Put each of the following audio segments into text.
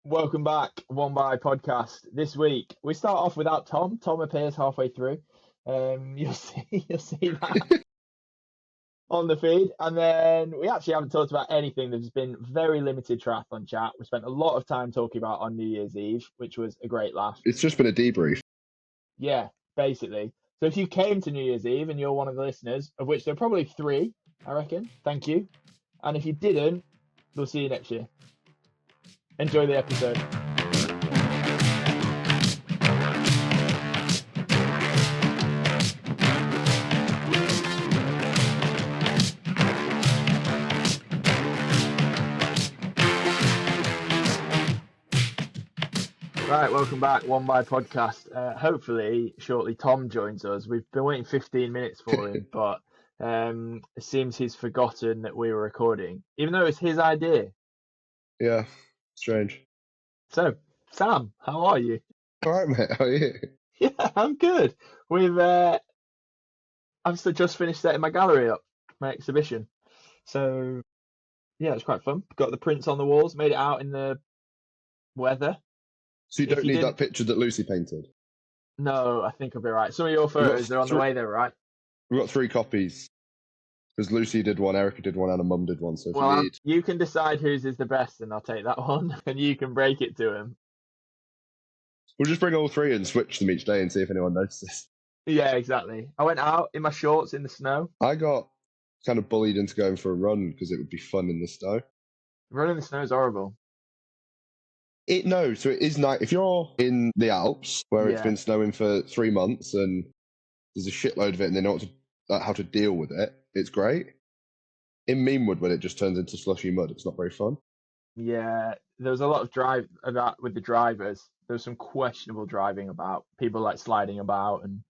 Welcome back, One by Podcast. This week we start off without Tom. Tom appears halfway through. You'll see that on the feed, and then we actually haven't talked about anything. There's been very limited triathlon chat. We spent a lot of time talking about on New Year's Eve, which was a great laugh. It's just been a debrief. Yeah, basically. So if you came to New Year's Eve and you're one of the listeners, of which there are probably 3, I reckon, thank you. And if you didn't, we'll see you next year. Enjoy the episode. Right, welcome back, One by Podcast. Hopefully, shortly Tom joins us. We've been waiting 15 minutes for him, but it seems he's forgotten that we were recording, even though it's his idea. Yeah, strange. So, Sam, how are you? All right, mate. How are you? Yeah, I'm good. I've just finished setting my gallery up, my exhibition. So, yeah, it's quite fun. Got the prints on the walls, made it out in the weather. So you don't need that picture that Lucy painted? No, I think I'll be right. Some of your photos are on the way there, right? We've got 3 copies. Because Lucy did one, Erica did one, and a mum did one. So if you can decide whose is the best, and I'll take that one, and you can break it to him. We'll just bring all 3 and switch them each day and see if anyone notices. Yeah, exactly. I went out in my shorts in the snow. I got kind of bullied into going for a run because it would be fun in the snow. Running in the snow is horrible. So it is nice. If you're in the Alps, where it's been snowing for 3 months and there's a shitload of it and they know how to deal with it, it's great. In Meanwood, when it just turns into slushy mud, it's not very fun. Yeah, there was a lot of drive about with the drivers. There was some questionable driving about, people like sliding about and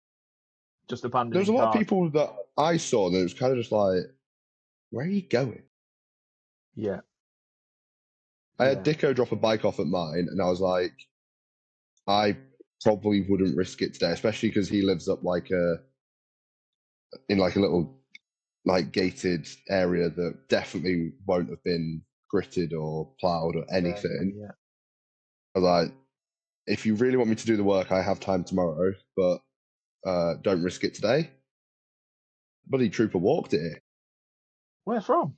just abandoning There was a lot cars. of people that I saw that it was kind of just like, where are you going? Yeah. I had Dicko drop a bike off at mine, and I was like, I probably wouldn't risk it today, especially because he lives up in a little gated area that definitely won't have been gritted or ploughed or anything. Yeah. I was like, if you really want me to do the work, I have time tomorrow, but don't risk it today. Bloody trooper walked it. Where from?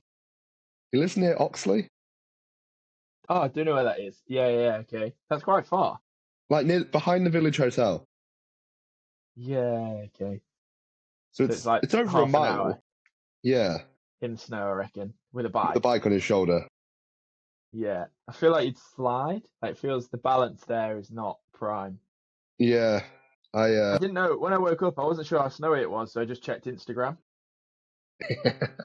He lives near Oxley. Oh, I do know where that is. Yeah, okay. That's quite far. Behind the Village Hotel. Yeah, okay. So it's over a mile. Yeah. In the snow, I reckon, with a bike. With the bike on his shoulder. Yeah. I feel like you'd slide. It feels the balance there is not prime. Yeah. I didn't know. When I woke up, I wasn't sure how snowy it was, so I just checked Instagram.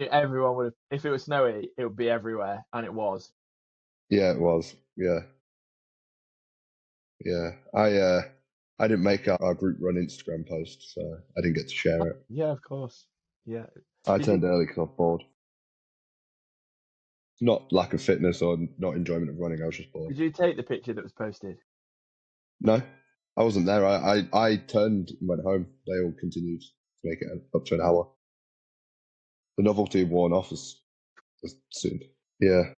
Everyone would have, if it was snowy, it would be everywhere, and it was. Yeah, it was. Yeah. I didn't make our group run Instagram post, so I didn't get to share it. Yeah, of course. Yeah. I turned early because I was bored. Not lack of fitness or not enjoyment of running. I was just bored. Did you take the picture that was posted? No, I wasn't there. I turned and went home. They all continued to make it up to an hour. The novelty worn off as soon. Yeah.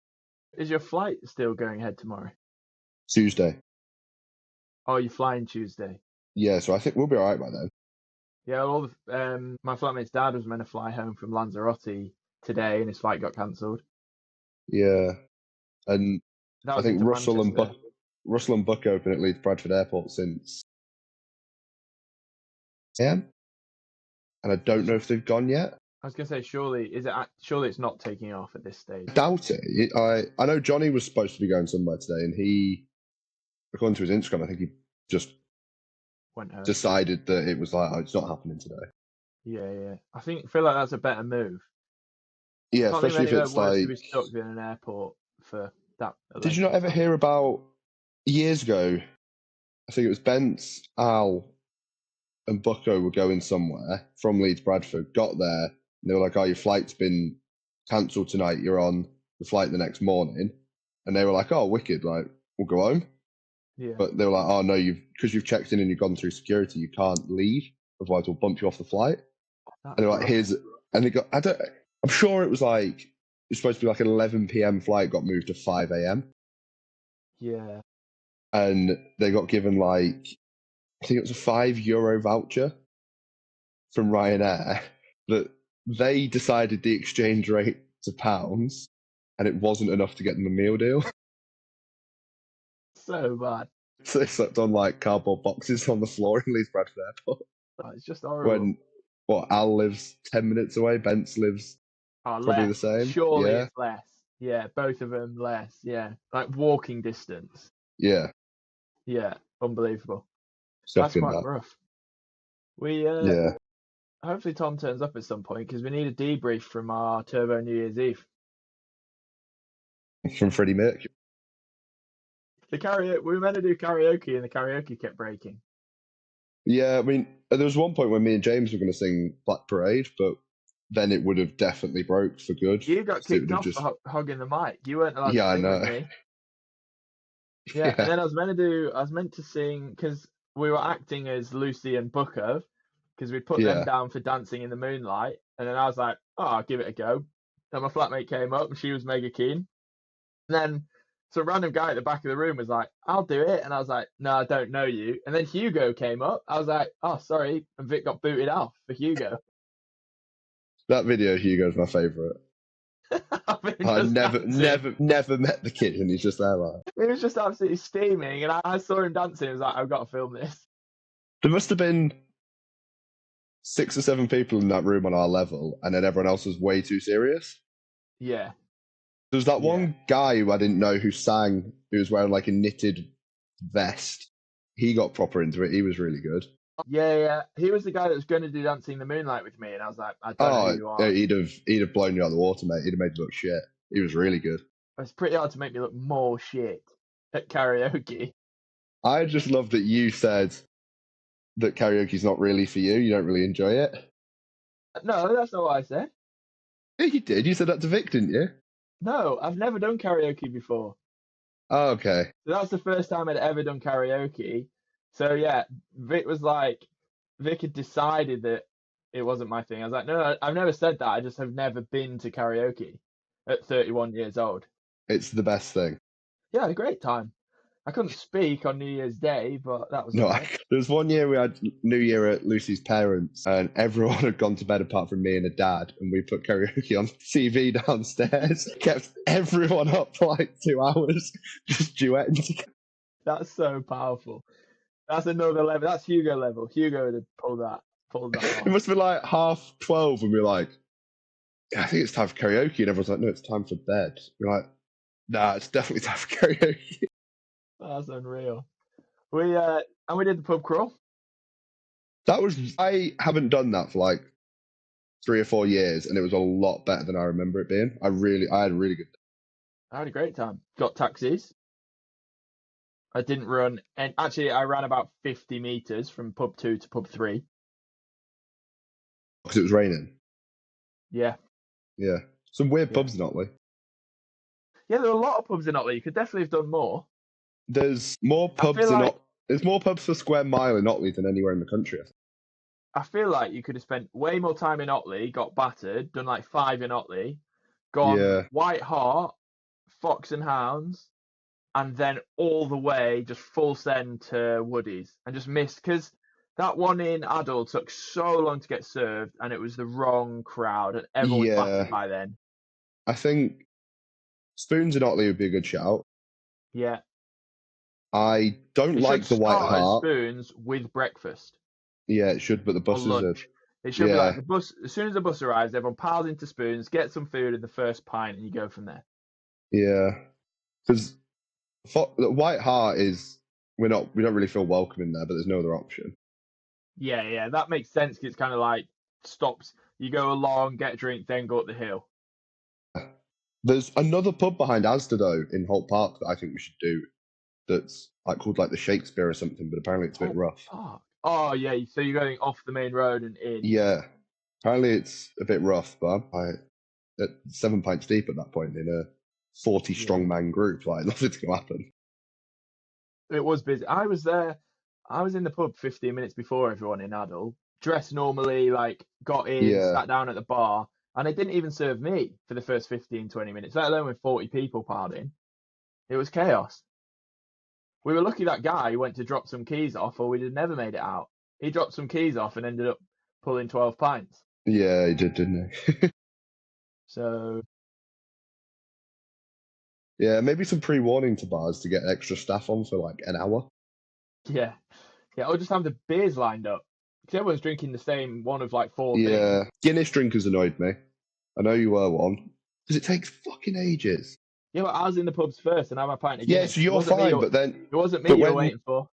Is your flight still going ahead tomorrow? Tuesday. Oh, you're flying Tuesday? Yeah, so I think we'll be all right by then. Yeah, my flatmate's dad was meant to fly home from Lanzarote today, and his flight got cancelled. Yeah, and I think Russell and Buck open at Leeds Bradford Airport since 10, and I don't know if they've gone yet. I was gonna say, surely it's not taking off at this stage. I doubt it. I know Johnny was supposed to be going somewhere today, and he, according to his Instagram, I think he just decided that it was it's not happening today. Yeah. I feel like that's a better move. Yeah, especially if it's to be stuck in an airport for that. Did you not ever hear about years ago? I think it was Bence, Al, and Bucko were going somewhere from Leeds Bradford. Got there, and they were like, "Oh, your flight's been cancelled tonight. You're on the flight the next morning." And they were like, "Oh, wicked! Like, we'll go home." Yeah. But they were like, "Oh no, because you've checked in and you've gone through security, you can't leave. Otherwise, we'll bump you off the flight." And they're like, and they got. I'm sure it was it's supposed to be an 11 p.m. flight, got moved to 5 a.m. Yeah. and they got given like, I think it was a €5 voucher from Ryanair that they decided the exchange rate to pounds, and it wasn't enough to get them a meal deal. So bad. So they slept on like cardboard boxes on the floor in Leeds Bradford Airport. Oh, it's just horrible. When Al lives 10 minutes away, Bence lives probably the same. Surely Yeah. it's less. Yeah, both of them less. Yeah, like walking distance. Yeah. Yeah, unbelievable. That's Shocking quite that. rough. We Yeah. hopefully Tom turns up at some point because we need a debrief from our Turbo New Year's Eve. From Freddie Mercury. The karaoke, we were meant to do karaoke and the karaoke kept breaking. Yeah, I mean, there was one point when me and James were going to sing Black Parade, but then it would have definitely broke for good. You got So it kicked would have off just... for hogging the mic. You weren't allowed Yeah, to I sing with know. me. Yeah, and then I was meant to sing because we were acting as Lucy and Bucko because we put them Yeah. down for Dancing in the Moonlight, and then I was like, oh, I'll give it a go. Then my flatmate came up and she was mega keen. And then some random guy at the back of the room was like, I'll do it, and I was like, no, I don't know you. And then Hugo came up. I was like, oh, sorry, and Vic got booted off for Hugo. That video, Hugo's my favourite. I never met the kid, and he's just there like. He was just absolutely steaming, and I saw him dancing. I was like, I've got to film this. There must have been 6 or 7 people in that room on our level, and then everyone else was way too serious. Yeah. There was that one guy who I didn't know who sang, who was wearing like a knitted vest. He got proper into it. He was really good. Yeah. He was the guy that was going to do Dancing in the Moonlight with me, and I was like, I don't know who you are. He'd have blown you out of the water, mate. He'd have made you look shit. He was really good. It's pretty hard to make me look more shit at karaoke. I just love that you said that karaoke's not really for you. You don't really enjoy it. No, that's not what I said. Yeah, you did. You said that to Vic, didn't you? No, I've never done karaoke before. Oh, okay. So that's the first time I'd ever done karaoke. So yeah, Vic had decided that it wasn't my thing. I was like, no, I've never said that. I just have never been to karaoke at 31 years old. It's the best thing. Yeah, I had a great time. I couldn't speak on New Year's Day, but that was there was one year we had New Year at Lucy's parents, and everyone had gone to bed apart from me and her dad, and we put karaoke on TV downstairs, kept everyone up for like 2 hours, just duetting together. That's so powerful. That's another level. That's Hugo level. Hugo would have pulled that off. It must have been like 12:30, and we were like, yeah, I think it's time for karaoke, and everyone's like, no, it's time for bed. We're like, nah, it's definitely time for karaoke. That's unreal. We did the pub crawl. I haven't done that for like 3 or 4 years, and it was a lot better than I remember it being. I had a really good day. I had a great time. Got taxis. I didn't run, and actually I ran about 50 meters from pub 2 to pub 3. Because it was raining. Yeah. Yeah. Some weird pubs in Otley. Yeah, there are a lot of pubs in Otley. You could definitely have done more. There's more pubs there's more pubs per square mile in Otley than anywhere in the country. I feel like you could have spent way more time in Otley, got battered, done like 5 in Otley, gone White Hart, Fox and Hounds, and then all the way just full send to Woody's, and just missed because that one in Adel took so long to get served, and it was the wrong crowd, and everyone was battered by then. I think Spoons in Otley would be a good shout. Yeah. I don't like the White Hart. Spoons with breakfast. Yeah, it should, but the buses are... It should be like the bus. As soon as the bus arrives, everyone piles into Spoons, get some food in the first pint, and you go from there. Yeah, because the White Hart is we don't really feel welcome in there, but there's no other option. Yeah, that makes sense. Cause it's kind of like stops. You go along, get a drink, then go up the hill. There's another pub behind Asda though in Holt Park that I think we should do. That's like called like the Shakespeare or something, but apparently it's a bit rough. Oh yeah, so you're going off the main road and in. Yeah, apparently it's a bit rough, but I'm at 7 pints deep at that point in a 40 strong man group. Like nothing's gonna happen. It was busy. I was there. I was in the pub 15 minutes before everyone in Adel, dressed normally, like got in, sat down at the bar, and they didn't even serve me for the first 15, 20 minutes, let alone with 40 people piled in. It was chaos. We were lucky that guy went to drop some keys off, or we'd have never made it out. He dropped some keys off and ended up pulling 12 pints. Yeah, he did, didn't he? So Yeah, maybe some pre-warning to bars to get extra staff on for like an hour. yeah, or just have the beers lined up because everyone's drinking the same one of like 4 things. Yeah, Guinness drinkers annoyed me. I know you were one because it takes fucking ages. Yeah, but I was in the pubs first and I had my pint of Yeah, Guinness. so you're fine, but then It wasn't me but you were waiting for.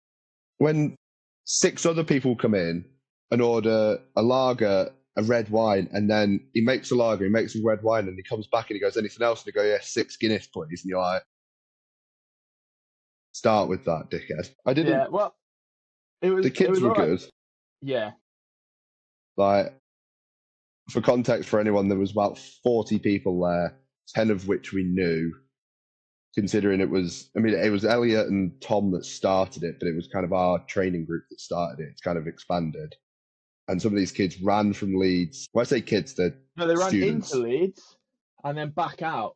when 6 other people come in and order a lager, a red wine, and then he makes a lager, he makes a red wine, and he comes back and he goes, anything else? And they go, yeah, 6 Guinness, please. And you're like, start with that, dickhead. I didn't. Yeah, well, The kids were good. Yeah. Like, for context for anyone, there was about 40 people there, 10 of which we knew, considering it was Elliot and Tom that started it, but it was kind of our training group that started it. It's kind of expanded. And some of these kids ran from Leeds. When I say kids, they're No, they ran students. into Leeds and then back out.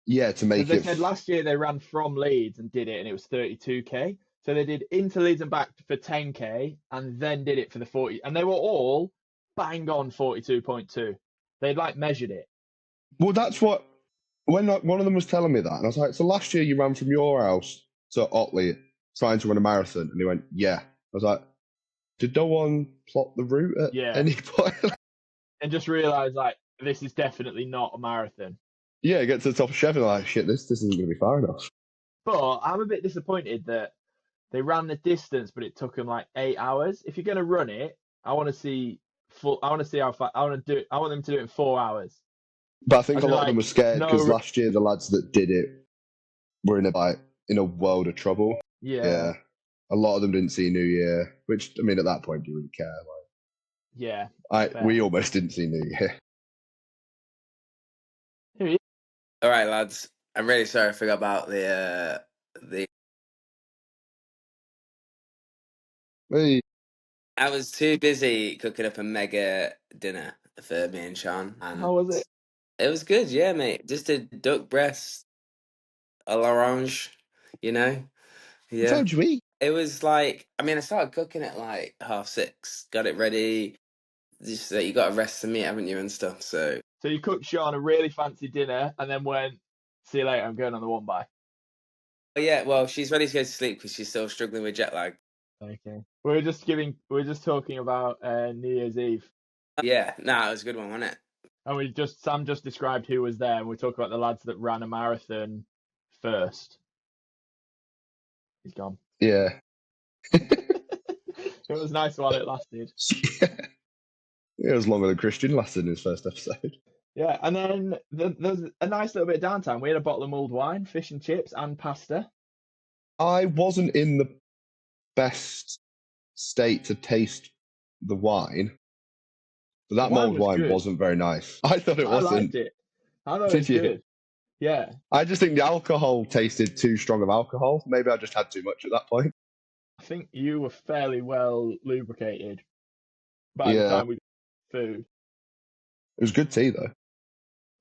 Yeah, to make it. They said last year they ran from Leeds and did it, and it was 32k. So they did into Leeds and back for 10k, and then did it for the 40. And they were all bang on 42.2. They'd like measured it. Well, that's what when one of them was telling me that, and I was like, so last year you ran from your house to Otley trying to run a marathon, and he went, yeah. I was like, did no one plot the route at any point? And just realised like this is definitely not a marathon. Yeah, get to the top of Sheffield, like shit, this isn't going to be far enough. But I'm a bit disappointed that they ran the distance, but it took them like 8 hours. If you're going to run it, I want to see how far. I want them to do it in 4 hours. But I think a lot of them were scared because last year the lads that did it were in a world of trouble. Yeah. A lot of them didn't see New Year, which, I mean, at that point, do you really care? Like, yeah. We almost didn't see New Year. All right, lads. I'm really sorry I forgot about the. Hey. I was too busy cooking up a mega dinner for me and Sean. And how was it? It was good, yeah, mate. Just a duck breast à l'orange, you know? Yeah. What time did you eat? It was like, I mean, I started cooking at like 6:30, got it ready. Just you got to rest the meat, haven't you, and stuff. So you cooked Sean a really fancy dinner and then went, see you later, I'm going on the one by. Yeah, well, she's ready to go to sleep because she's still struggling with jet lag. Okay. We're just talking about New Year's Eve. Yeah, it was a good one, wasn't it? And Sam just described who was there, and we talk about the lads that ran a marathon first. He's gone. Yeah. It was nice while it lasted. It was longer than Christian lasted in his first episode. Yeah, and then there's a nice little bit of downtime. We had a bottle of mulled wine, fish and chips, and pasta. I wasn't in the best state to taste the wine, but that mulled wine wasn't very nice. I thought it wasn't. I liked it. I thought it was good. Yeah. I just think the alcohol tasted too strong of alcohol. Maybe I just had too much at that point. I think you were fairly well lubricated by the time we got food. It was good tea, though.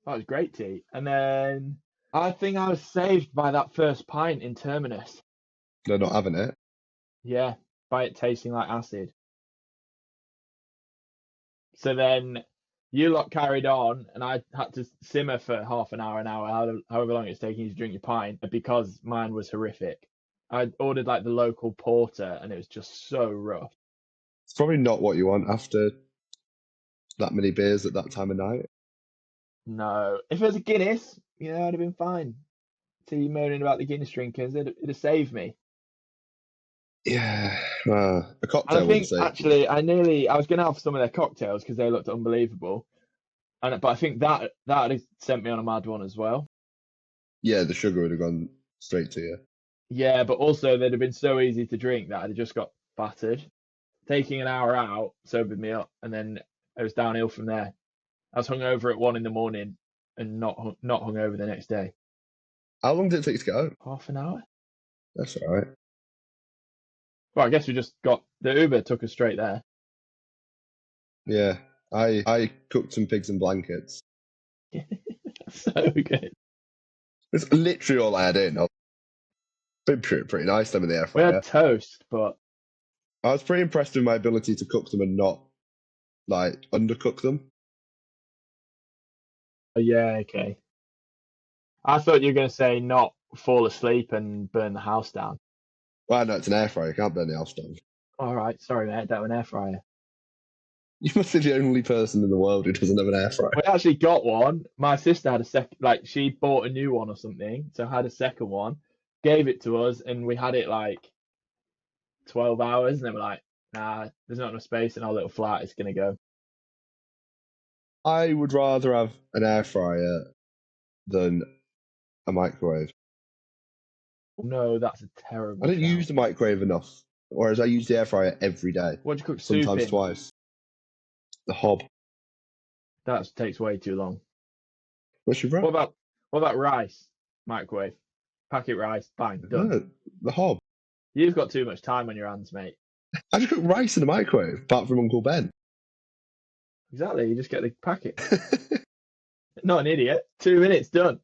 That was great tea. And then I think I was saved by that first pint in Terminus. They're not having it. Yeah, by it tasting like acid. So then you lot carried on, and I had to simmer for half an hour, however long it's taking you to drink your pint, because mine was horrific. I ordered like the local porter, and it was just so rough. It's probably not what you want after that many beers at that time of night. No. If it was a Guinness, I'd have been fine. See you moaning about the Guinness drinkers, it'd have saved me. Yeah, a cocktail. And I think actually, I was going to have some of their cocktails because they looked unbelievable, but I think that had sent me on a mad one as well. Yeah, the sugar would have gone straight to you. Yeah, but also they'd have been so easy to drink that I'd just got battered. Taking an hour out sobered me up, and then it was downhill from there. I was hungover at 1 a.m. and not hungover the next day. How long did it take to get home? Half an hour. That's all right. Well, I guess we just got the Uber took us straight there. Yeah, I cooked some pigs and blankets. So good. It's literally all I had in. Been pretty nice them in the air We fryer. had toast, but I was pretty impressed with my ability to cook them and not like undercook them. yeah, okay. I thought you were going to say not fall asleep and burn the house down. Well, no, it's an air fryer. You can't burn the house down. All right, sorry, mate. That was an air fryer. You must be the only person in the world who doesn't have an air fryer. We actually got one. My sister had a second, like she bought a new one or something, so had a second one, gave it to us, and we had it like 12 hours, and then we're like, nah, there's not enough space in our little flat. It's gonna go. I would rather have an air fryer than a microwave. No, that's a terrible. I don't shout. use the microwave enough, whereas I use the air fryer every day. What do you cook soup Sometimes in? twice. The hob. That takes way too long. What's your bread? What about rice? Microwave, packet rice, bang, done. No, the hob. You've got too much time on your hands, mate. I just cook rice in the microwave, apart from Uncle Ben. Exactly. You just get the packet. Not an idiot. 2 minutes done.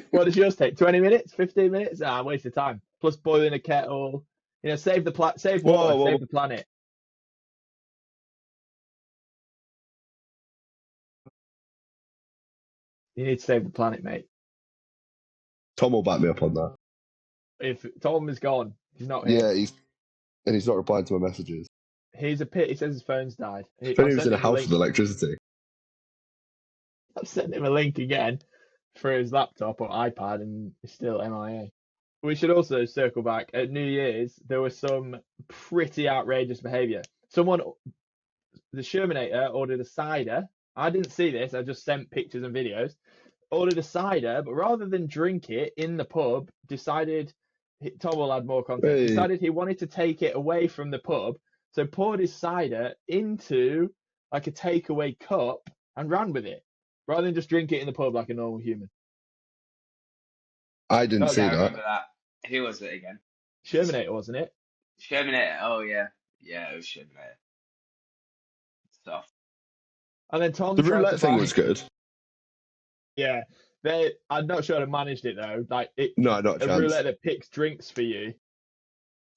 What does yours take? 20 minutes? 15 minutes? Ah, waste of time. Plus boiling a kettle. You know, save water, save the planet. You need to save the planet, mate. Tom will back me up on that. If Tom is gone, he's not here. Yeah, he's not replying to my messages. He's a pit. He says his phone's died. If he was in a house with electricity. I've sent him a link again for his laptop or iPad, and it's still MIA. We should also circle back. At New Year's, there was some pretty outrageous behaviour. Someone, the Shermanator, ordered a cider. I didn't see this. I just sent pictures and videos. Ordered a cider, but rather than drink it in the pub, decided, Tom will add more context, Hey. decided he wanted to take it away from the pub, so poured his cider into like a takeaway cup and ran with it, rather than just drink it in the pub like a normal human. I didn't see I that. remember that. Who was it again? Shermanator, wasn't it? Shermanator. Oh yeah, yeah, it was Shermanator. Stuff. And then Tom The tried roulette to thing buy- was good. Yeah, I'm not sure I managed it though. Like No, not a a chance. roulette that picks drinks for you.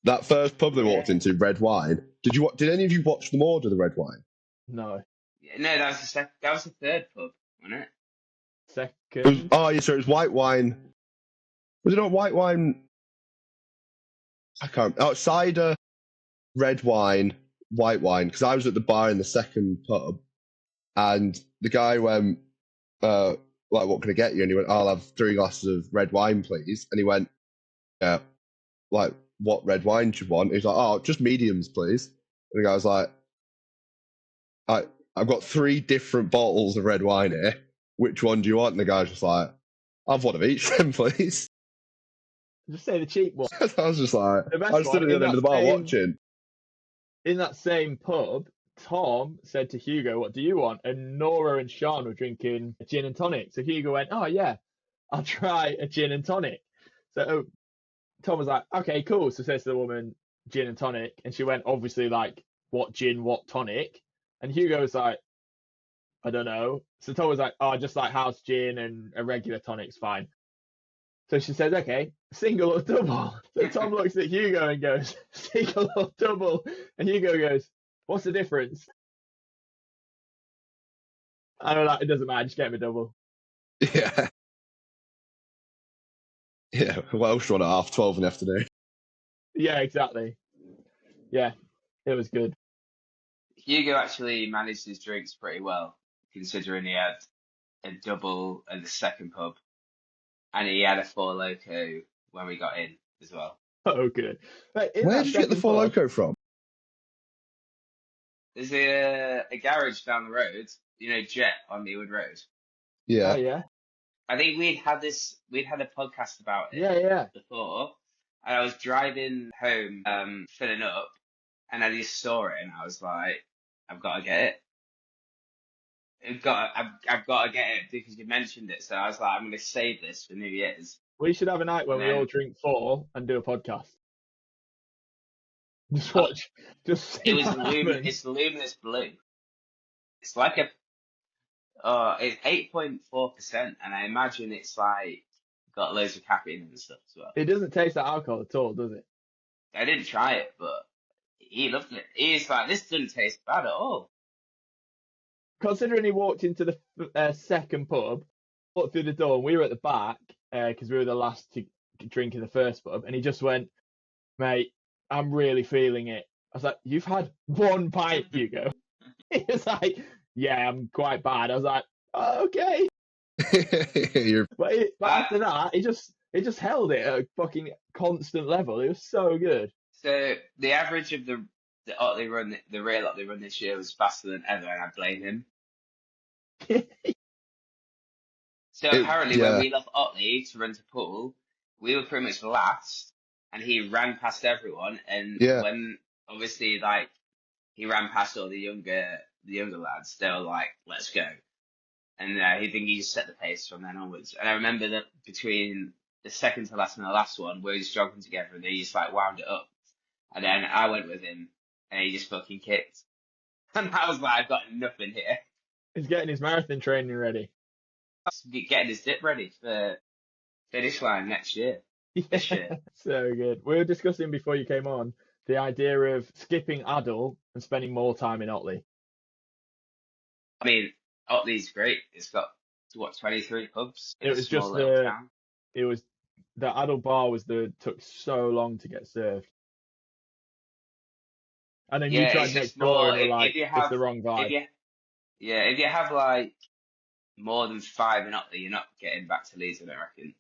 That first pub they walked into, red wine. Did any of you watch them order the red wine? No. Yeah, no, that was that was the third pub, wasn't it? Second. Oh, yeah, so it was white wine. Was it not white wine? I can't. Oh, cider, red wine, white wine. Because I was at the bar in the second pub, and the guy went, like, what can I get you? And he went, I'll have 3 glasses of red wine, please. And he went, yeah, like, what red wine do you want? He's like, oh, just mediums, please. And the guy was like, I've got 3 different bottles of red wine here. Which one do you want? And the guy's just like, I'll have one of each then, please. Just say the cheap one. I was just like, The best I was stood one, at the other in end of that the bar same- watching. In that same pub, Tom said to Hugo, what do you want? And Nora and Sean were drinking a gin and tonic. So Hugo went, oh yeah, I'll try a gin and tonic. So Tom was like, okay, cool. So says to the woman, gin and tonic. And she went, obviously, like, what gin, what tonic? And Hugo was like, I don't know. So Tom was like, oh, just like house gin and a regular tonic's fine. So she says, okay, single or double. So Tom looks at Hugo and goes, single or double. And Hugo goes, what's the difference? I don't know, it doesn't matter, just get me a double. Yeah. Yeah, Welsh one at 12:30 in the afternoon. Yeah, exactly. Yeah, it was good. Hugo actually managed his drinks pretty well, considering he had a double at the second pub, and he had a Four Loko when we got in as well. Oh, good. Wait, in Where that did you get the second Four pub- Loko from? There's a garage down the road, you know, Jet on Mewood Road. Yeah. Oh, yeah. I think we'd had a podcast about it Yeah. before, and I was driving home, filling up, and I just saw it, and I was like, I've got to get it. I've got to get it because you mentioned it, so I was like, I'm going to save this for New Year's. We should have a night when we all drink 4 and do a podcast. Just watch. Just see It was what happens. it's luminous blue. It's like it's 8.4%, and I imagine it's like got loads of caffeine and stuff as well. It doesn't taste like alcohol at all, does it? I didn't try it, but he loved it. He's like, this doesn't taste bad at all. Considering he walked into the second pub, walked through the door, and we were at the back because we were the last to drink in the first pub, and he just went, "Mate, I'm really feeling it." I was like, "You've had one pint, Hugo." He was like, "Yeah, I'm quite bad." I was like, "Oh, okay." But after that, he just held it at a fucking constant level. It was so good. So the average of the Otley run, the real Otley run this year was faster than ever, and I blame him. So apparently, when we left Otley to run to Poole, we were pretty much last, and he ran past everyone. And when obviously like he ran past all the younger lads, they were like, "Let's go." And he think he just set the pace from then onwards. And I remember that between the second to last and the last one, we were just jogging together, and he just like wound it up. And then I went with him, and he just fucking kicked. And I was like, I've got nothing here. He's getting his marathon training ready. Getting his dip ready for finish line next year. This year. So good. We were discussing before you came on the idea of skipping Adel and spending more time in Otley. I mean, Otley's great. It's got 23 pubs. It was just the Adel bar took so long to get served. And then you tried next door and were like, it's the wrong vibe. If you have like more than 5 in Otley, you're not getting back to Leeds, I don't reckon.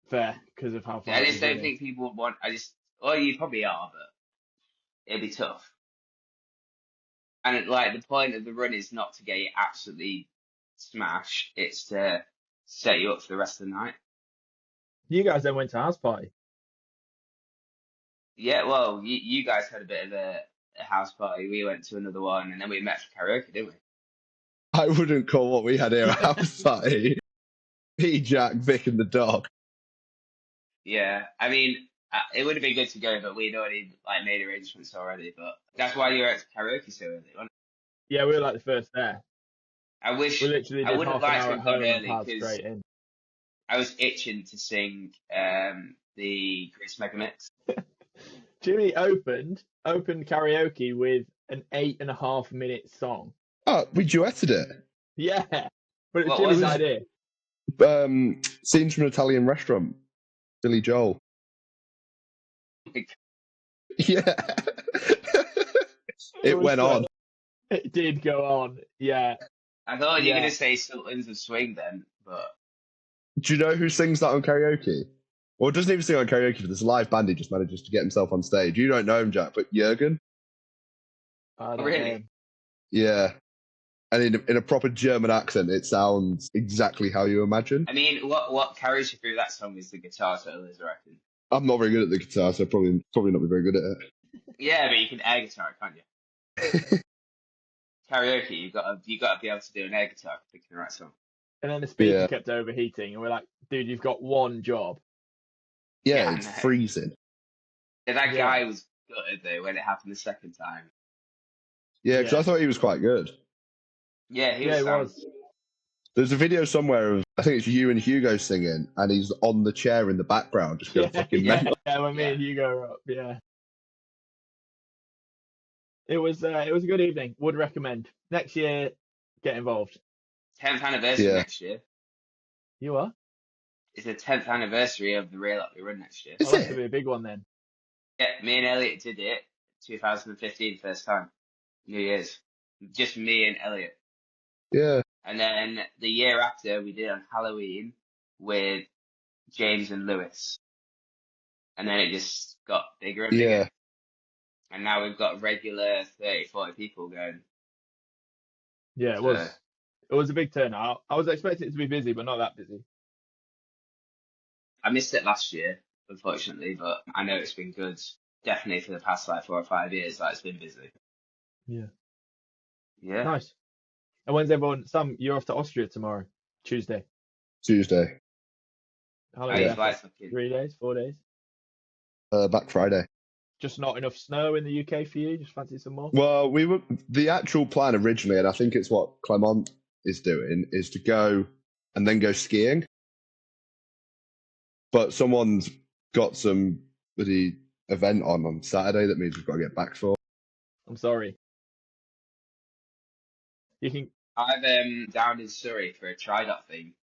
Fair, because of how far. I just don't think people would want. You probably are, but it'd be tough. And like the point of the run is not to get you absolutely smashed; it's to set you up for the rest of the night. You guys then went to house party. Yeah, well, you guys had a bit of a house party. We went to another one, and then we met for karaoke, didn't we? I wouldn't call what we had here a house party. Me, Jack, Vic, and the dog. Yeah, I mean, it would have been good to go, but we'd already like made arrangements already. But that's why you were at karaoke so early, wasn't it? Yeah, we were like the first there. I wish we literally did I would have liked to have gone early because I was itching to sing the Chris Mega Mix. Jimmy opened karaoke with an 8.5-minute song. Oh, we duetted it. Yeah, but it was Jimmy's idea. Scenes from an Italian restaurant. Billy Joel. Yeah. It went on. It did go on. Yeah. I thought you were going to say Sultans of Swing then, but. Do you know who sings that on karaoke? Well, doesn't even sing on karaoke, but there's a live band he just manages to get himself on stage. You don't know him, Jack, but Jürgen. Really? Yeah. And in a proper German accent, it sounds exactly how you imagine. I mean, what carries you through that song is the guitar solos, I reckon. I'm not very good at the guitar, so probably not be very good at it. Yeah, but you can air guitar, can't you? Karaoke, you got to be able to do an air guitar picking the right song. And then the speaker kept overheating, and we're like, dude, you've got one job. Yeah, it's freezing. Yeah, that guy was good though when it happened the second time. Yeah, because I thought he was quite good. Yeah, he was. There's a video somewhere of, I think it's you and Hugo singing, and he's on the chair in the background, just going fucking mental. Yeah, when me and Hugo were up, yeah. It was a good evening. Would recommend. Next year, get involved. 10th anniversary next year. You are? It's the 10th anniversary of the Real Otley Run next year. That's going to be a big one then. Yeah, me and Elliot did it 2015, first time. New Year's. Just me and Elliot. Yeah. And then the year after, we did on Halloween with James and Lewis. And then it just got bigger and bigger. And now we've got regular 30, 40 people going. Yeah, it was. It was a big turnout. I was expecting it to be busy, but not that busy. I missed it last year, unfortunately, but I know it's been good. Definitely for the past 4 or 5 years, it's been busy. Yeah. Yeah. Nice. And when's everyone? Sam, you're off to Austria tomorrow, Tuesday. How long is that? 3 days, 4 days? Back Friday. Just not enough snow in the UK for you? Just fancy some more? Well, the actual plan originally, and I think it's what Clement is doing, is to go and then go skiing. but someone's got some bloody event on Saturday that means we've got to get back for. I'm sorry. You can. I'm down in Surrey for a try-dot thing.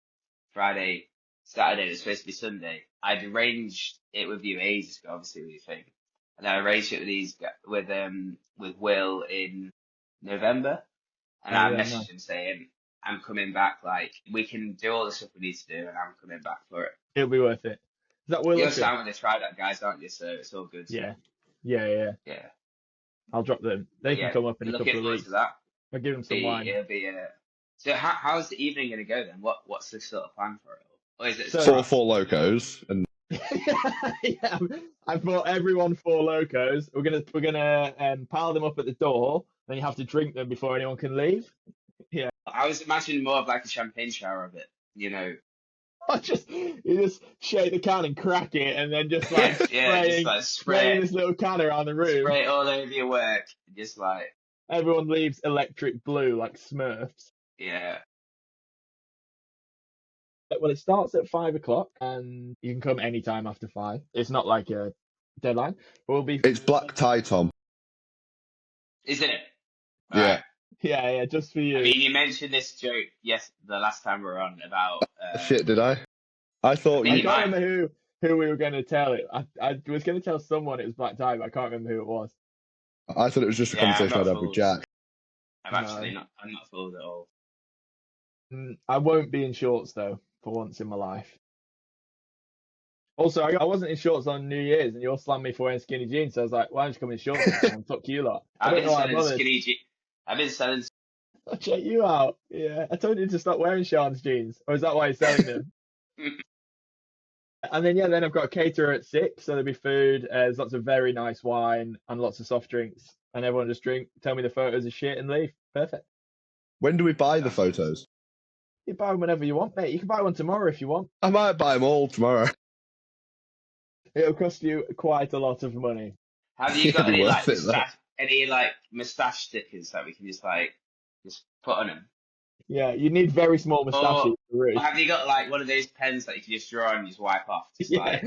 Friday, Saturday, it's supposed to be Sunday. I'd arranged it with you ages ago, obviously with your thing. And I arranged it with Will in November. And Oh I yeah, messaged nice. him saying, I'm coming back, like, we can do all the stuff we need to do, and I'm coming back for it. It'll be worth it. Is that Will You're looking? down with the try-dot guys, aren't you? So it's all good. Yeah. Yeah. Yeah. I'll drop them. They But can yeah, come up in a looking couple of forward weeks. to that. I'll give them some wine. It'll be So how's the evening going to go then? What's the sort of plan for it? Or is it So- Four locos and Yeah, I bought everyone 4 locos. We're gonna pile them up at the door. Then you have to drink them before anyone can leave. I was imagining more of like a champagne shower of it, you know. You just shake the can and crack it, and then just like Yeah, just spraying, like spraying this little can around the room. spray it all over your work. Just like, Everyone leaves electric blue like Smurfs. yeah. Well, it starts at 5 o'clock, and you can come anytime after 5. It's not like a deadline. But we'll be. it's black tie, Tom. Isn't it? Yeah. Alright. Yeah, just for you. I mean, you mentioned this joke, the last time we were on about. Shit, did I? I thought I I think you. can't might. remember who we were going to tell it. I was going to tell someone it was black tie, but I can't remember who it was. I thought it was just a Yeah, I'm conversation not I'd have with fooled. Jack. I'm No. actually not. I'm not fooled at all. I won't be in shorts though, for once in my life. Also, I wasn't in shorts on New Year's, and you all slammed me for wearing skinny jeans. So I was like, "Why don't you come in shorts next time? Fuck you lot." I I've don't been know why I selling bothered. skinny jeans. I've been selling. I'll check you out. Yeah, I told you to stop wearing Sean's jeans, or is that why you're selling them? And then I've got a caterer at 6, so there'll be food. There's lots of very nice wine and lots of soft drinks, and everyone just drink, tell me the photos are shit, and leave. Perfect. When do we buy the photos? You buy them whenever you want, mate. You can buy one tomorrow if you want. I might buy them all tomorrow. It'll cost you quite a lot of money. Have you got It'd be any worth like it, though. mustache stickers that we can just put on them? Yeah, you need very small moustaches for Or Ruth. have you got like one of those pens that you can just draw and just wipe off? Just Yeah. like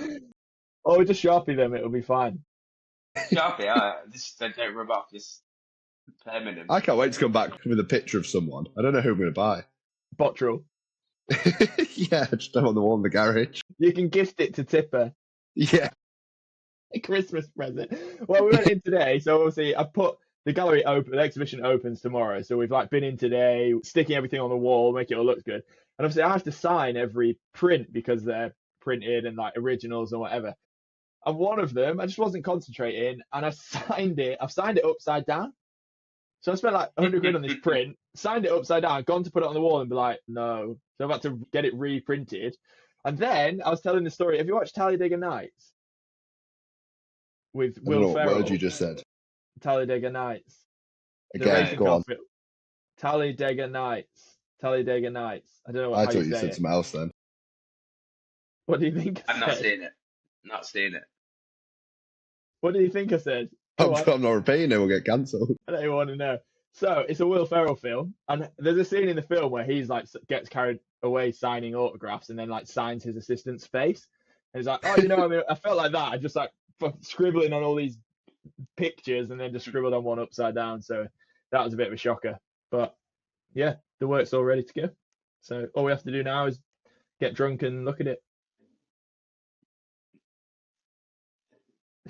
Or just Sharpie them, it'll be fine. Sharpie, just don't rub off, just permanent. I can't wait to come back with a picture of someone. I don't know who I'm going to buy. Bottrell. Yeah, just have on the wall in the garage. You can gift it to Tipper. Yeah. A Christmas present. Well, we went in today, so obviously I put the gallery open, the exhibition opens tomorrow. So we've like been in today, sticking everything on the wall, make it all look good. And obviously I have to sign every print because they're printed and like originals and whatever. And one of them, I just wasn't concentrating, and I've signed it upside down. So I spent like 100 quid on this print, signed it upside down, gone to put it on the wall and be like, no. So I've had to get it reprinted. And then I was telling the story. Have you watched Talladega Nights? With I don't know Will what Ferrell. word you just said. Talladega Nights. The Again, racing go car on. film. Talladega Nights. Talladega Nights. I don't know I how thought you you say said it. something else then. What do you think I I've not said? seen it. Not seen it. What do you think I said? Go on. I'm not repeating it, we'll get cancelled. I don't even want to know. So it's a Will Ferrell film, and there's a scene in the film where he's like gets carried away signing autographs, and then like signs his assistant's face, and he's like, "Oh, I mean, I felt like that. I just like scribbling on all these pictures, and then just scribbled on one upside down." So that was a bit of a shocker, but yeah, the work's all ready to go. So all we have to do now is get drunk and look at it.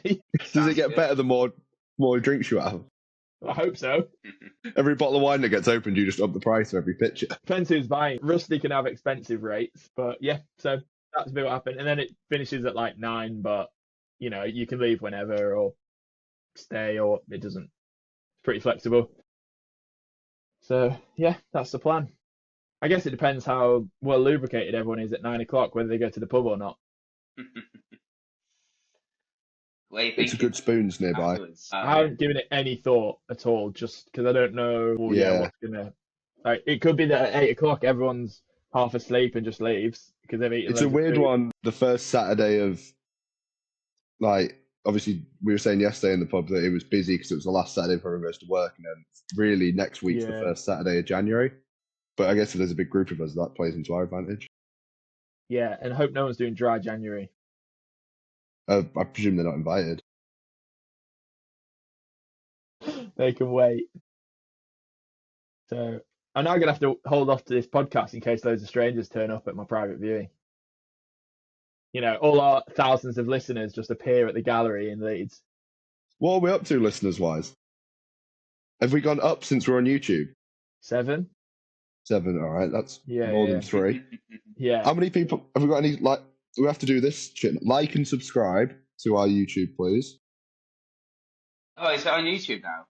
Does Sounds it get good. better the more drinks you have? I hope so. Every bottle of wine that gets opened, you just up the price of every picture. Depends who's buying. Rusty can have expensive rates, but yeah, so that's a bit what happened. And then it finishes at like 9, but you can leave whenever or stay, or it doesn't. It's pretty flexible. So yeah, that's the plan. I guess it depends how well lubricated everyone is at 9 o'clock, whether they go to the pub or not. What are you It's a thinking good spoons nearby. afterwards? I haven't given it any thought at all, just because I don't know. Yeah. What's gonna. Like, it could be that at 8 o'clock everyone's half asleep and just leaves because they've eaten. It's a loads of weird food. one. The first Saturday of, like, obviously we were saying yesterday in the pub that it was busy because it was the last Saturday before everyone goes to work, and then really next week's the Yeah. first Saturday of January. But I guess if there's a big group of us, that plays into our advantage. Yeah, and hope no one's doing dry January. I presume they're not invited. They can wait. So I'm now gonna have to hold off to this podcast in case loads of strangers turn up at my private viewing. All our thousands of listeners just appear at the gallery in Leeds. What are we up to, listeners-wise? Have we gone up since we're on YouTube? 7. 7, all right. That's Yeah, more yeah. than 3. Yeah. How many people have we got? Any like? We have to do this shit. Like and subscribe to our YouTube, please. Oh, is it on YouTube now?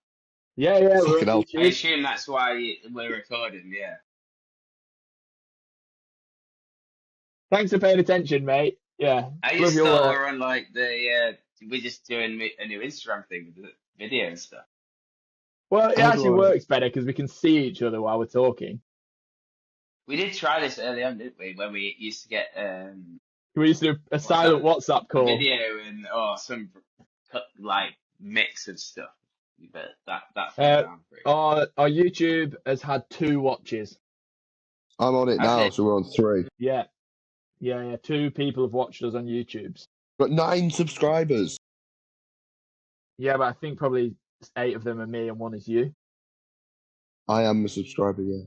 Yeah, we're Fucking on hell. I YouTube. assume that's why we're recording. Yeah. Thanks for paying attention, mate. Yeah. I Love just your thought work. we're on like we're just doing a new Instagram thing with the video and stuff. Well, it How do actually I- works better because we can see each other while we're talking. We did try this early on, didn't we? When we used to get We used to do a silent WhatsApp call. video and some like mix of stuff. But that fell down pretty. Our YouTube has had 2 watches. I'm on it Has now, it? so we're on 3. Yeah. 2 people have watched us on YouTube. Got 9 subscribers. Yeah, but I think probably 8 of them are me and 1 is you. I am a subscriber, yeah.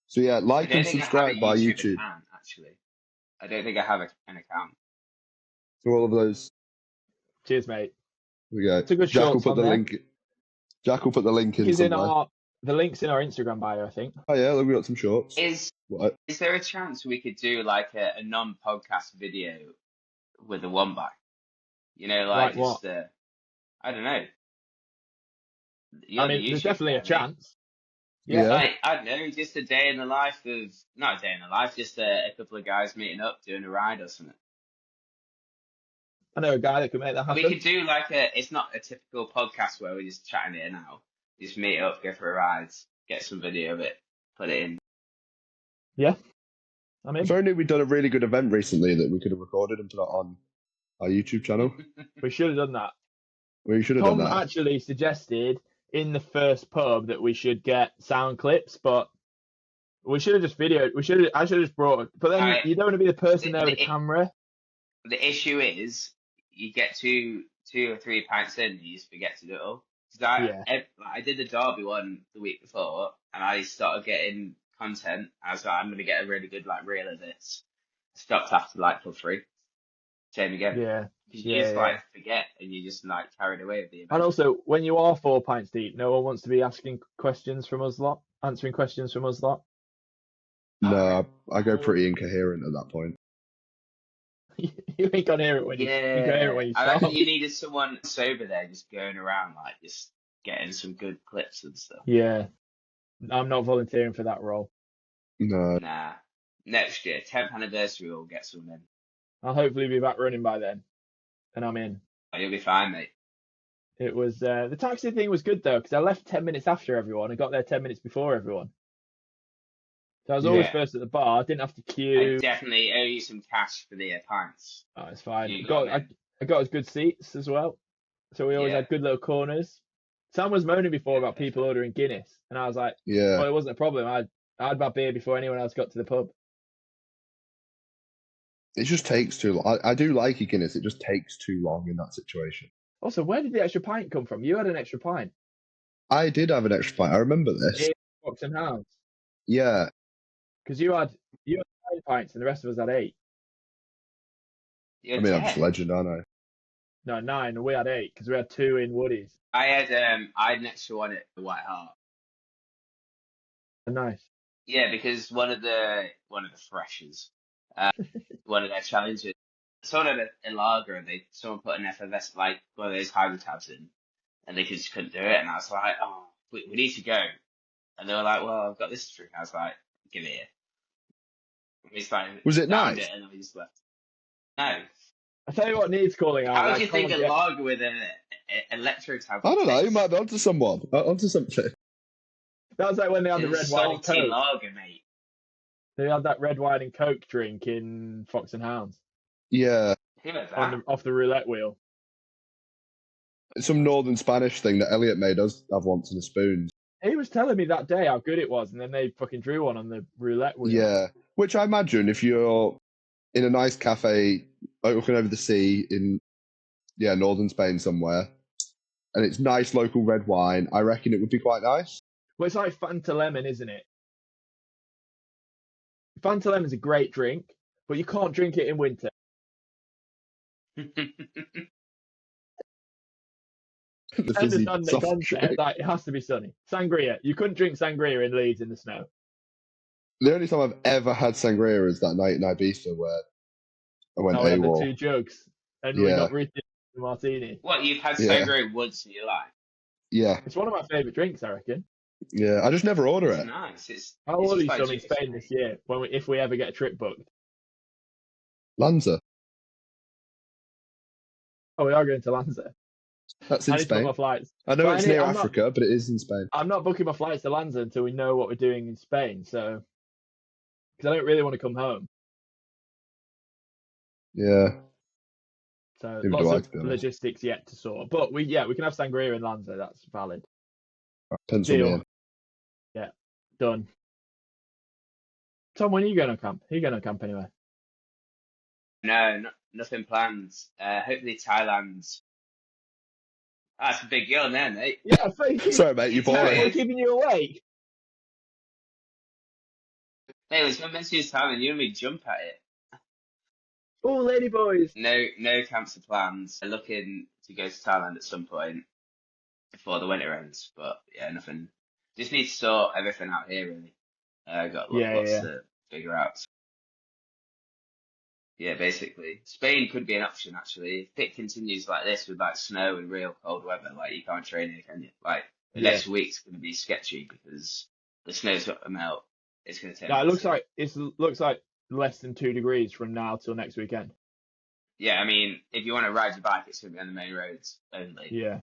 So yeah, I like don't and think I have subscribe a by YouTube YouTube. account, actually. I don't think I have an account. So all of those. Cheers, mate. Here we go. It's a good Jack will shorts put on the there. link. Jack will put the link in It's in somewhere. the link's in our Instagram bio, I think. Oh yeah, look, we got some shorts. Is What? there a chance we could do like a non-podcast video with a Wombat? Like what? just I don't know. I mean, there's definitely a chance. Yeah. Like, I don't know, just a day in the life of, not a day in the life, just a couple of guys meeting up, doing a ride or something. I know a guy that can make that happen. We could do like it's not a typical podcast where we're just chatting here now. Just meet up, go for a ride, get some video of it, put it in. Yeah. I mean, If only we'd done a really good event recently that we could have recorded and put it on our YouTube channel. we should have done that. We should have Tom done that. actually suggested in the first pub that we should get sound clips, but we should have just videoed. I should have just brought it. But then you don't want to be the person there with the camera. The issue is you get two or 3 pints in and you just forget to do it all. Because I did the Derby one the week before and I started getting content. I was like, I'm going to get a really good reel of this. Stopped after pub 3. Same again. Yeah. You just forget and you just carried away with the event. And also, when you are 4 pints deep, no one wants to be asking questions from us lot, answering questions from us lot. No, I go pretty incoherent at that point. You ain't gonna hear it when you I start. reckon you needed someone sober there, just going around just getting some good clips and stuff. Yeah, I'm not volunteering for that role. No. Nah, next year, 10th anniversary, we'll get some in. I'll hopefully be back running by then, and I'm in. Oh, you'll be fine, mate. It was the taxi thing was good though because I left 10 minutes after everyone and got there 10 minutes before everyone. So I was always first at the bar. I didn't have to queue. I definitely owe you some cash for the pints. Oh, it's fine. You I got us good seats as well. So we always had good little corners. Sam was moaning before about people ordering Guinness. And I was like, Yeah. well, it wasn't a problem. I had my beer before anyone else got to the pub. It just takes too long. I do like a Guinness. It just takes too long in that situation. Also, where did the extra pint come from? You had an extra pint. I did have an extra pint. I remember this. Fox and Hounds. Yeah. Because you had 9 pints and the rest of us had 8. You're I mean, I'm 10. just a legend, aren't I? No, 9. And we had 8 because we had 2 in Woodies. I had an extra one at the White Hart. Nice. Yeah, because one of the freshers, one of their challenges, someone had a lager and someone put an FFS one of those hybrid tabs in, and they just couldn't do it. And I was like, oh, we need to go. And they were like, well, I've got this to drink. I was like, give it here. Was it nice? It and then we just left. No. I tell you what needs calling out. How would you think a lager with an electro tab? I don't know. You might be onto someone. Onto something. That was like when they had the red wine and salty coke. lager, mate. They had that red wine and coke drink in Fox and Hounds. Yeah. Who had that? Off the roulette wheel. It's some northern Spanish thing that Elliot made us have once in a spoon. He was telling me that day how good it was, and then they fucking drew one on the roulette wheel. Yeah. Which I imagine if you're in a nice cafe looking over the sea in northern Spain somewhere, and it's nice local red wine. I reckon it would be quite nice. Well, it's like Fanta Lemon, isn't it? Fanta Lemon's a great drink, but you can't drink it in winter. The I fizzy understand the soft concept. drink. Like, it has to be sunny. Sangria. You couldn't drink sangria in Leeds in the snow. The only time I've ever had sangria is that night in Ibiza where I went Oh, we had the AWOL. 2 jugs, and we got Ruthie the martini. What, you've had Yeah. sangria once in your life? Yeah, It's one of my favourite drinks, I reckon. yeah. I just never order It's it. nice. It's I'll it's order just you like some in juice, Spain mate. this year if we ever get a trip booked. Lanza. Oh, we are going to Lanza. That's I in need to book Spain. my flights. I know But it's I need- near I'm not- Africa, but it is in Spain. I'm not booking my flights to Lanza until we know what we're doing in Spain. So, because I don't really want to come home. Yeah. So Neither do lots I, of to be honest. logistics yet to sort. But we can have sangria in Lanza. That's valid. Pencil me Deal. in. Yeah, done. Tom, when are you going on camp? Are you going on camp anyway? No, nothing planned. Hopefully Thailand. That's a big girl there, mate. Yeah, thank you. Sorry, mate, you're It's how it boring. We're is. keeping you awake. Hey, when someone mentions Thailand, you and me jump at it. Oh, lady boys. No camps are planned. I'm looking to go to Thailand at some point before the winter ends, but yeah, nothing. Just need to sort everything out here, really. Got Yeah, lots yeah. to figure out. Yeah, basically, Spain could be an option actually. If it continues like this with like snow and real cold weather, like you can't train here, can you? Like the Yeah. next week's going to be sketchy because the snow's got to melt. It's going to take. No, it looks massive. looks like less than 2 degrees from now till next weekend. Yeah, I mean, if you want to ride your bike, it's going to be on the main roads only. Yeah.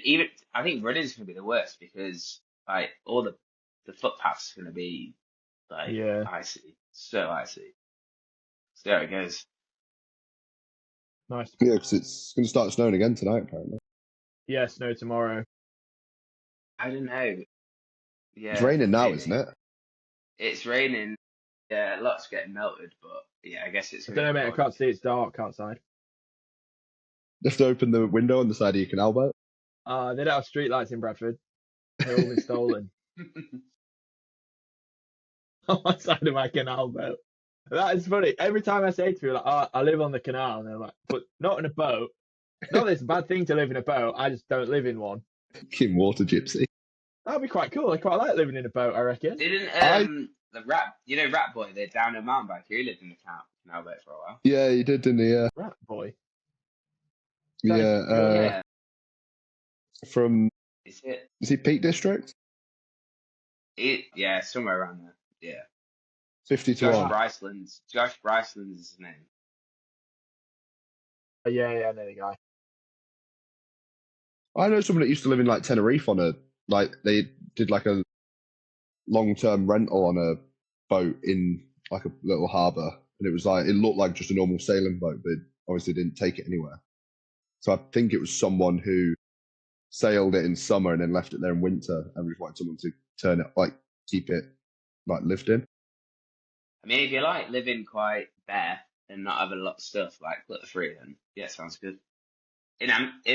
Even I think running's going to be the worst because like all the footpaths are going to be like Yeah. icy, so icy. So there it goes. Nice. Yeah, because it's going to start snowing again tonight, apparently. Yeah, snow tomorrow. I don't know. Yeah, It's raining now, maybe. isn't it? It's raining. Yeah, lots getting melted, but yeah, I guess it's. I don't know, mate. I can't see. It's dark outside. You have to open the window on the side of your canal boat. They don't have streetlights in Bradford. They're all been stolen. On my side of my canal boat. That is funny. Every time I say to people, like, oh, I live on the canal, and they're like, but not in a boat. Not that it's a bad thing to live in a boat. I just don't live in one. King Water Gypsy. That'd be quite cool. I quite like living in a boat, I reckon. Didn't the Rat Boy, the down a mountain biker, he lived in the canal boat for a while. Yeah, he did, didn't he? Yeah. Rat boy. Yeah. Yeah, From, is it? is he Peak District? Yeah, somewhere around there. Yeah. 50 to Josh 1. Bryceland's. Josh Bryceland's his name. Yeah, I know the guy. I know someone that used to live in like Tenerife on they did like a long-term rental on a boat in like a little harbour, and it was like it looked like just a normal sailing boat, but obviously didn't take it anywhere. So I think it was someone who sailed it in summer and then left it there in winter, and just wanted someone to turn it, like keep it like lived in. I mean, if you like living quite bare and not having a lot of stuff like clutter free, then yeah, sounds good. In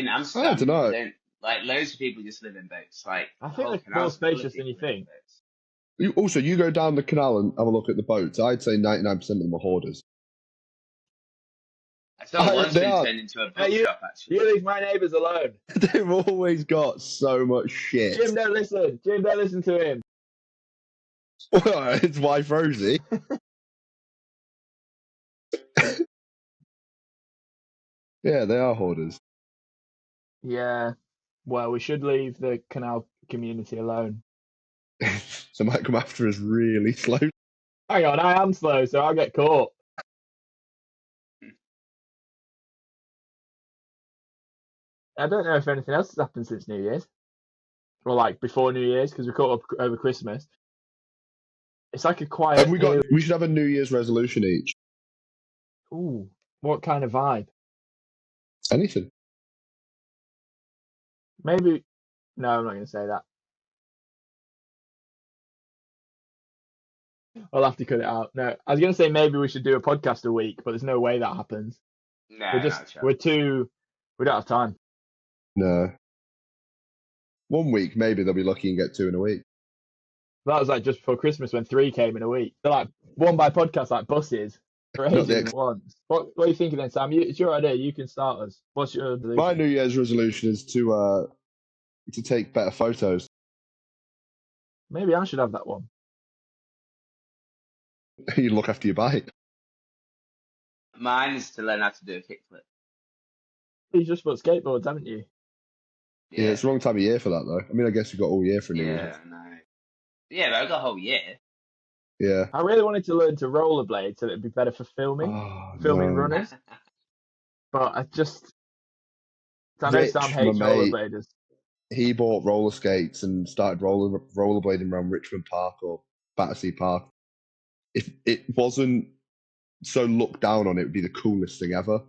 Amsterdam, I don't know. like loads of people just live in boats. Like I the think whole they're more canal's full of spacious than you people living in think. boats. You go down the canal and have a look at the boats. I'd say 99% of them are hoarders. I saw one's They been are. turned into a Hey, bookshop actually. You leave my neighbours alone. They've always got so much shit. Jim, don't listen. Jim, don't listen to him. His wife Rosie. Yeah, they are hoarders. Yeah. Well, we should leave the canal community alone. So might come after us really slow. Hang on, I am slow, so I'll get caught. I don't know if anything else has happened since New Year's. Or like before New Year's, because we caught up over Christmas. It's like a quiet. Have we should have a New Year's resolution each. Ooh, what kind of vibe? Anything. Maybe. No, I'm not going to say that. I'll have to cut it out. No, I was going to say maybe we should do a podcast a week, but there's no way that happens. Nah, We're We don't have time. No. 1 week, maybe they'll be lucky and get 2 in a week. That was like just before Christmas when 3 came in a week. They're like one by podcast, like buses for Not the ages at once. What are you thinking then, Sam? It's your idea. You can start us. What's your resolution? My New Year's resolution is to take better photos. Maybe I should have that one. You look after your bike. Mine is to learn how to do a kickflip. You just bought skateboards, haven't you? Yeah, it's the wrong time of year for that, though. I mean, I guess you've got all year for New Year's. Yeah, no. Yeah, but I've got a whole year. Yeah. I really wanted to learn to rollerblade so it'd be better for filming No. runners. But I know Rich, Sam hates my mate, rollerbladers. he bought roller skates and started rollerblading around Richmond Park or Battersea Park. If it wasn't so looked down on, it would be the coolest thing ever.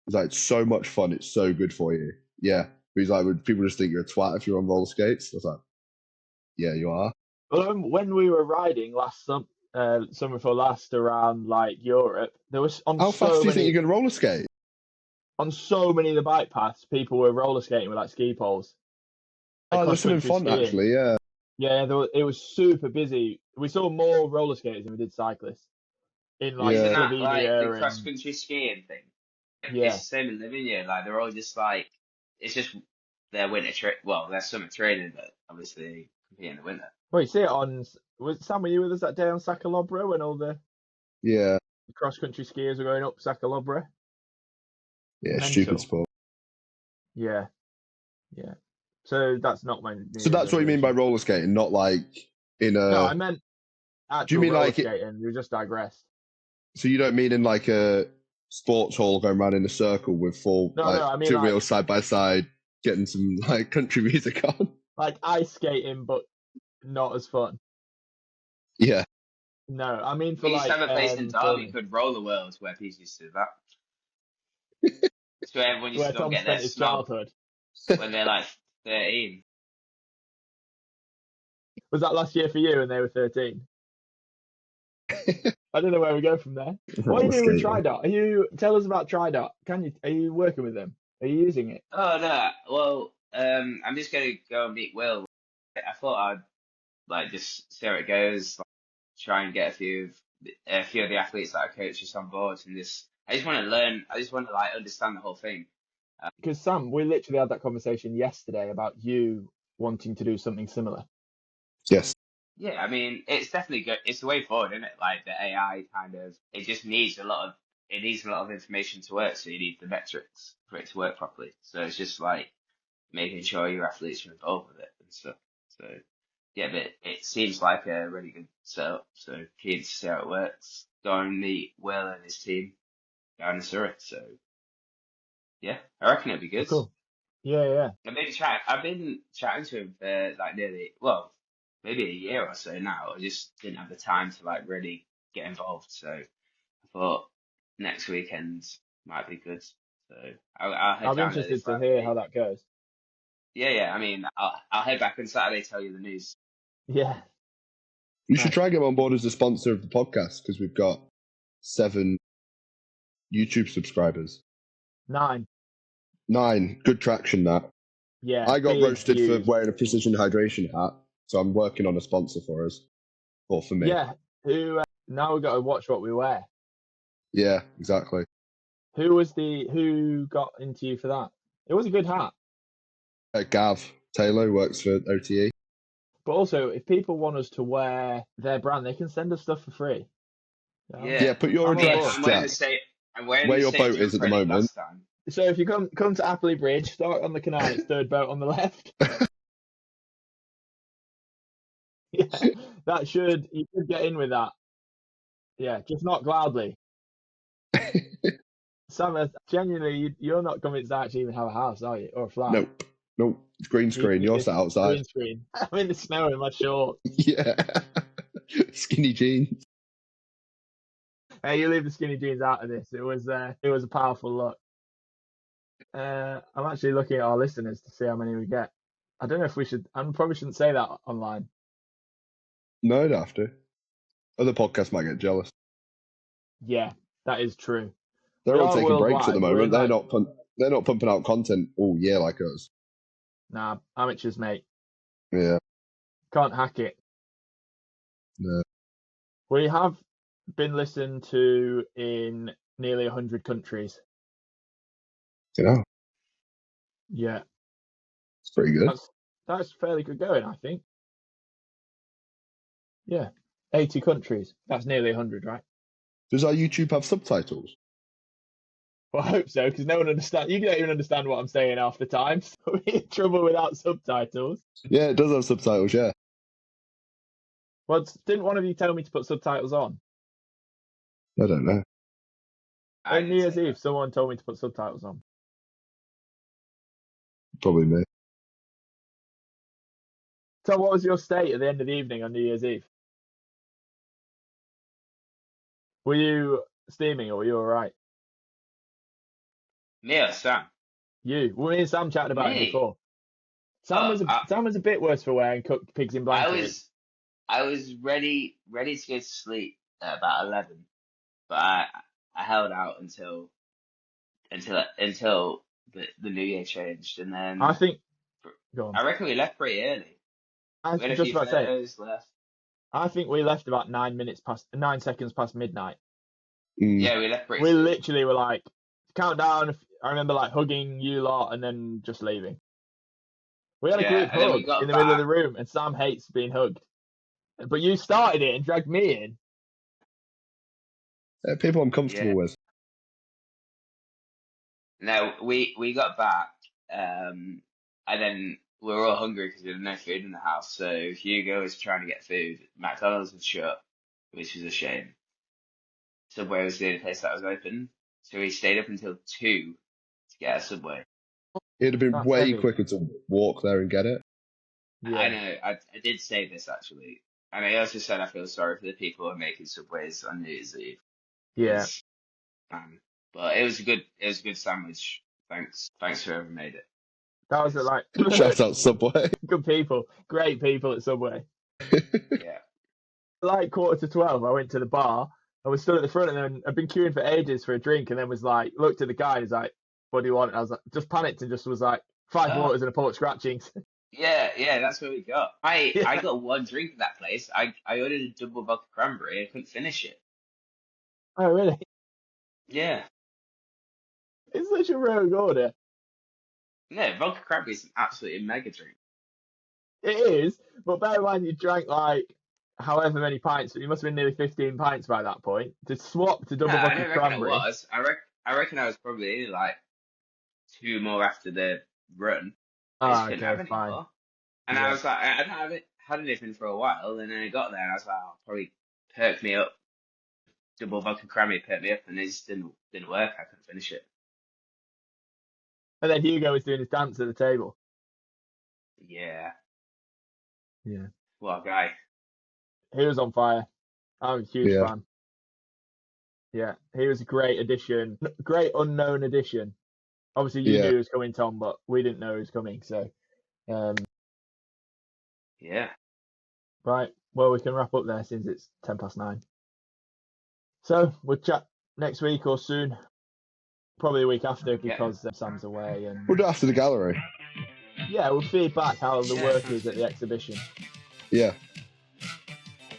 It's like, it's so much fun. It's so good for you. Yeah. But he's like, would people just think you're a twat if you're on roller skates? I was like, yeah, you are. Well, when we were riding last summer before last around like Europe, there was How fast do you think you're going to roller skate? On so many of the bike paths, people were roller skating with like ski poles. Like there's something fun skiing. Actually, yeah. Yeah, it was super busy. We saw more roller skaters than we did cyclists. Isn't that like the cross country skiing thing? Yeah. It's the same in Livigno. Like they're all just like, it's just their winter their summer training, but obviously they compete in the winter. Well, you see it on. Sam, were you with us that day on Sacalobra when all the cross country skiers were going up Sacalobra? Yeah, mental. Stupid sport. Yeah. So that's not my. So that's what you mean by roller skating, not like in a. No, I meant. Do you mean roller like skating? You just digressed. So you don't mean in like a sports hall going around in a circle with I mean two wheels side by side, getting some like country music on. Like ice skating, but not as fun. Yeah. No, I mean for we like. We used to have a place in Derby called Roller World where people used to do that. So everyone used to go get their childhood when they're like 13. Was that last year for you when they were 13? I don't know where we go from there. What are you doing with TriDot? Tell us about TriDot? Are you working with them? Are you using it? Oh no. Well, I'm just gonna go and meet Will. I thought I'd like just see how it goes, like, try and get a few of the athletes that I coach just on board, and I just want to learn. I just want to like understand the whole thing. Because Sam, we literally had that conversation yesterday about you wanting to do something similar. Yes. Yeah, I mean, it's definitely good. It's the way forward, isn't it? Like the AI it just needs a lot of information to work. So you need the metrics for it to work properly. So it's just like making sure your athletes are involved with it and stuff. So yeah, but it seems like a really good setup. So keen to see how it works. Go and meet Will and his team down in Surrey. So yeah, I reckon it'd be good. Oh, cool. Yeah. I've been chatting to him for like maybe a year or so now. I just didn't have the time to like really get involved. So I thought next weekend might be good. So I'll head I'm interested to hear how that goes. Yeah. I mean, I'll head back on Saturday, tell you the news. Yeah. You should try and get him on board as a sponsor of the podcast because we've got 7 YouTube subscribers. 9. Good traction, that. Yeah. I got roasted for wearing a precision hydration hat, so I'm working on a sponsor for us, or for me. Yeah. Now we've got to watch what we wear. Yeah, exactly. Who got into you for that? It was a good hat. Gav Taylor works for OTE. But also, if people want us to wear their brand, they can send us stuff for free. Yeah, put your address, Jack. Where your boat is at the moment. So if you come to Appley Bridge, start on the canal, it's third boat on the left. Yeah, you should get in with that. Yeah, just not loudly. Sam, genuinely, you're not convinced I actually even have a house, are you? Or a flat? Nope. It's green screen. You're sat outside. Green screen. I'm in the snow in my shorts. Yeah. Skinny jeans. Hey, you leave the skinny jeans out of this. It was a powerful look. I'm actually looking at our listeners to see how many we get. I don't know if we should. I probably shouldn't say that online. No, you don't have to. Other podcasts might get jealous. Yeah, that is true. They're all taking breaks at the moment. They're not. They're not pumping out content all year like us. Nah, amateurs, mate. Yeah. Can't hack it. No. We have been listened to in nearly 100 countries. You know, Yeah, it's pretty good. that's fairly good going, I think. Yeah, 80 countries. That's nearly 100, right? Does our YouTube have subtitles? Well, I hope so, because no one understands. You don't even understand what I'm saying half the time, so we're in trouble without subtitles. Yeah, it does have subtitles, yeah. Well, didn't one of you tell me to put subtitles on? I don't know. I On New didn't Year's say Eve, someone told me to put subtitles on. Probably me. So, what was your state at the end of the evening on New Year's Eve? Were you steaming or were you all right? that. Me or Sam? You. Well, me and Sam chatted about it Me? before. Oh, Sam was a bit worse for wear and cooked pigs in I blankets. was ready to go to sleep at about 11, but I held out until the New Year changed, and I then think. Go on. I reckon we left pretty early. I We was had a just few about to say. photos left. I think we left about 9 seconds past midnight. Yeah, we left pretty We soon. literally were like, countdown. I remember like hugging you lot and then just leaving. We had a Yeah, group and then we hug got in the middle of back. the room, and Sam hates being hugged. But you started it and dragged me in. People I'm comfortable Yeah. with. No, we got back, and then we were all hungry because we had no food in the house. So Hugo was trying to get food. McDonald's was shut, which was a shame. Subway was the only place that was open, so we stayed up until 2 to get a Subway. It'd have been That's way heavy. quicker to walk there and get it. I Yeah. know, I did say this actually, and I also said I feel sorry for the people who are making Subways on New Year's Eve. Yeah. 'Cause, but it was a good sandwich. Thanks to whoever made it. That was like Shout out Subway. good people, great people at Subway. Yeah. Like 11:45, I went to the bar. I was stood at the front, and then I'd been queuing for ages for a drink, and then was like, looked at the guy, and he's like, "What do you want?" And I was like, just panicked and just was like, 5 Oh, waters and a pork scratchings. yeah, that's what we got. I Yeah. got one drink at that place. I ordered a double vodka cranberry. I couldn't finish it. Oh, really? Yeah. It's such a rogue order. No, vodka cranberry is an absolutely mega drink. It is, but bear in mind you drank like however many pints. You must have been nearly 15 pints by that point. To swap to No, double I vodka don't reckon I cranberry. was. I reckon I was probably like 2 more after the run. I just Ah, couldn't okay, have any fine. more. And I Yeah. was like, I hadn't had anything for a while, and then I got there and I was like, oh, probably perk me up. Double vodka cranberry perked me up, and it just didn't work. I couldn't finish it. And then Hugo was doing his dance at the table. Yeah, Yeah. what a guy. He was on fire. I'm a huge Yeah. fan. Yeah, he was a great addition. Great unknown addition. Obviously, you knew he was coming, Tom, but we didn't know he was coming. So, Yeah. right. Well, we can wrap up there since it's 9:10. So we'll chat next week or soon. Probably the week after because Sam's away. And We'll do it after the gallery. yeah, we'll feed back how the work is at the exhibition. Yeah.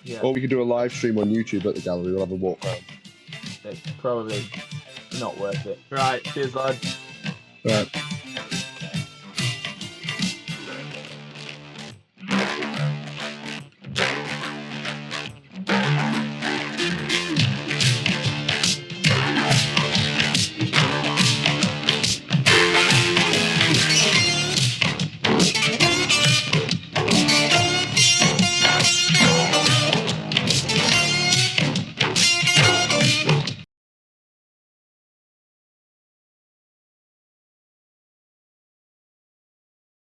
Yeah, Or we could do a live stream on YouTube at the gallery. We'll have a walk around. it's probably not worth it. Right, cheers, lads. Right.